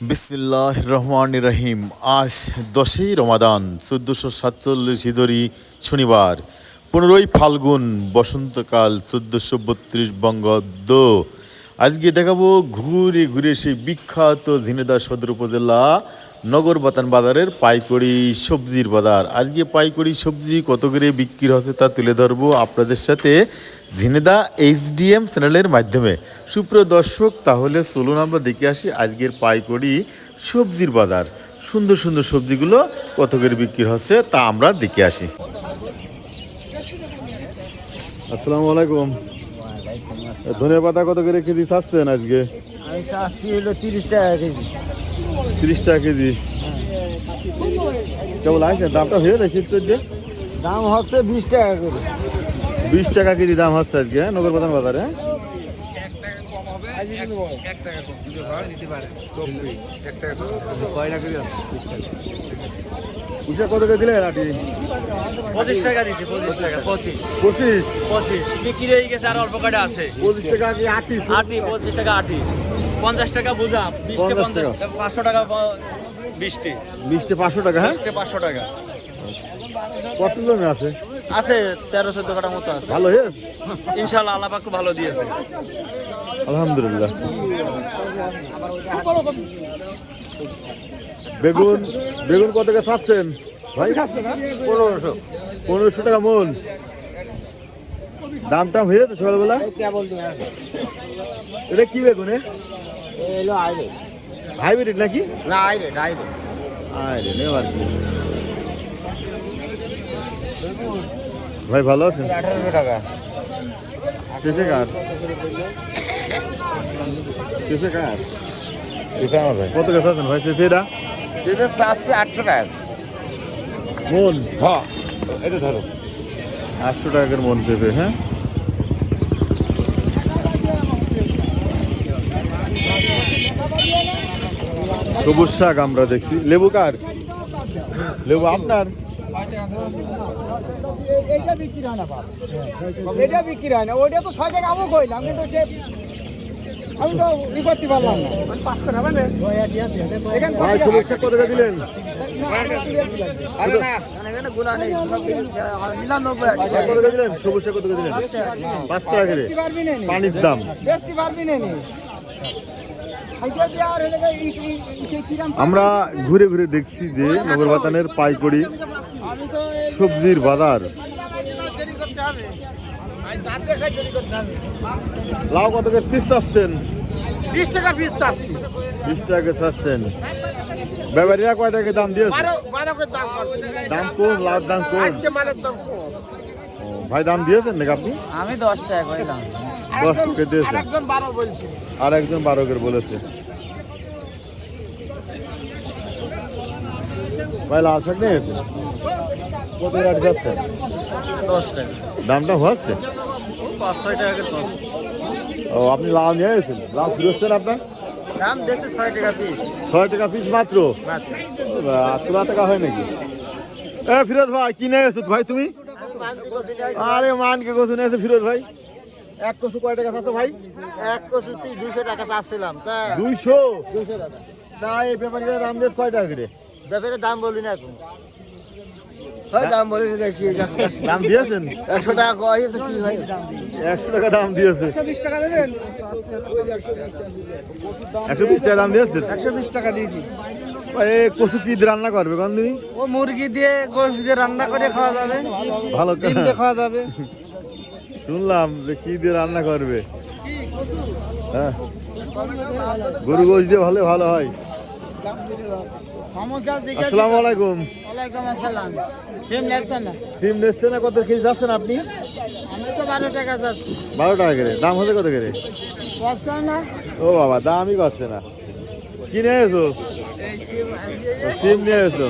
বিসমিল্লাহ রহমান রহিম। আজ 10ই রমাদান 1447 হিজরি শনিবার, 15ই ফাল্গুন বসন্তকাল 1432 বঙ্গাব্দ। আজকে দেখাবো ঘুরে ঘুরে সেই বিখ্যাত ঝিনেদা সদর উপজেলা নগরবাতান বাজারের পাইকারি সবজির বাজার। আজকে পাইকারি সবজি কত করে বিক্রি হচ্ছে তা তুলে ধরবো আপনাদের সাথে ঝিনেদা এইচডিএম চ্যানেলের মাধ্যমে। সুপ্রিয় দর্শক, তাহলে চলুন আমরা দেখে আসি আজকের পাইকারি সবজির বাজার। সুন্দর সুন্দর সবজিগুলো কত করে বিক্রি হচ্ছে তা আমরা দেখে আসি। আসসালামু আলাইকুম। ধনে পাতা কত করে কেজি চাচ্ছেন আজকে? আমি চাচ্ছি হলো 30 টাকা কেজি। 30 টাকা কেজি কেবল আছে? দামটা হয়ে যাচ্ছে একটু যে দাম হচ্ছে 20 টাকা করে। 20 টাকা কেজি দাম হচ্ছে আজকে নগরবাজার বাজারে। উষা কত করে দিলেন আটি? 25 টাকা দিচ্ছি। 25 টাকা 25 25 25 বিক্রি হয়ে গেছে, আর অল্প কটা আছে। 25 টাকা কি আটি? আটি 25 টাকা আটি। 50 টাকা বুঝা 20 টা 50 টাকা 500 টাকা 20 টি 20 টা 500 টাকা। হ্যাঁ, 20 টা 500 টাকা কত জমি আছে? আছে 13-14 কাটা মতো আছে। ভালো হয়েছে ইনশাআল্লাহ, আল্লাহ পাক খুব ভালো দিয়েছে। আলহামদুলিল্লাহ। বেগুন বেগুন কত করে চাচ্ছেন ভাই? 1500 টাকা মন। দাম টাম হয়েছে সকালবেলা? এটা কি বেগুন? হাইব্রিড নাকি? না, আইরে আরে নেওয়ার কি ভাই, ভালো আছেন? 1800 টাকা। পেঁপে কার? পেঁপে কার? কত গাছ আছেন ভাই পেঁপেটা? এটা চাচ্ছি 800 টাকা মন। হ্যাঁ, এটা ধরো 800 টাকার মন পেঁপে। হ্যাঁ, সবুজ শাক আমরা দেখছি। লেবু কার? লেবু আপনার? এটা বিক্রি হয় না বাবা, এটা বিক্রি হয় না। ওইটা তো 6 টাকা আমও কইলাম, কিন্তু সে আমি তো ই করতে পারলাম না। 500 টাকা মানে এখানে ভাই সবুজ শাক কত করে দিলেন? আরে না, এখানে গুণা নেই, সব 99 কত করে দিলেন? সবুজ শাক কত করে দিলেন? 5 টাকা করে। বেচতে পারবি না নি, পানির দাম। বেচতে পারবি না নি। খাইতে দিয়ে আর হলে এই কিরাম আমরা ঘুরে ঘুরে দেখছি যে নগরবাতানের পাইকারি আমি তো সবজির বাজার। দেরি করতে হবে, আমি দাঁত দেখাই দেরি করতে হবে। লাউ কত করে পিস চাচ্ছেন? 20 টাকা পিস চাচ্ছি। 20 টাকা চাচ্ছেন। ব্যাপারীরা কয় টাকা দাম দিয়েছে? 12 করে দাম করছে। দাম কম, লাউর দাম কম। আজকে মালের দাম কম। ও, ভাই দাম দিয়েছেন নাকি আপনি? আমি 10 টাকা কইলাম। 10 টাকা দিয়েছেন। আরেকজন 12 বলছে। আর একজন 12 করে বলেছে। ভাই লাল শাক নিয়েছে কত রেট যাচ্ছেন? 10 টাকা। দামটা হচ্ছে? 500 টাকা করে 5। ও, আপনি লাল নিয়ে এসেছেন? লাল ফিরোচ্ছেন আপনার? দাম দিয়েছে 6 টাকা পিস। 6 টাকা পিস মাত্র? তোলা টাকা হয় নাকি? এ ফিরোজ ভাই, কি নিয়ে এসেছো ভাই তুমি? আরে মানকে কচু নিয়ে এসে ফিরোজ ভাই। এক কচু কয় টাকা চাচ্ছ ভাই? এক কচুতে 200 টাকা চাচ্ছিলাম, তা 200 200 টাকা। তা এই ব্যাপারীরা দাম দিয়েছে কয় টাকা করে? ব্যাপারে দাম বলি না এখন। হয় দাম বলি না কি? দাম দিয়েছেন? 100 টাকা কয় তো কি হয়? 100 টাকা দাম দিয়েছে। 120 টাকা দেবেন? 120 টাকা দাম দিয়েছে। 120 টাকা দিয়েছি। এই কচু কি দিয়ে রান্না করবে কোন দিনই? ও মুরগি দিয়ে গোশত দিয়ে রান্না করে খাওয়া যাবে, ভালো ডিম দিয়ে খাওয়া যাবে। শুনলাম যে কি দিয়ে রান্না করবে। হ্যাঁ, গরু গোশত দিয়ে ভালো ভালো হয়। আসসালামু আলাইকুম। ওয়ালাইকুম আসসালাম। সিম লেছেন না? সিম নিচ্ছেন না? কত কেজি যাচ্ছেন আপনি? আমি তো 12 টাকা চাচ্ছি। 12 টাকা করে। দাম হচ্ছে কত করে? পছন্দ না? ও বাবা, দামই পাচ্ছে না। কি নিয়ে এসো? সিম নিয়ে এসো।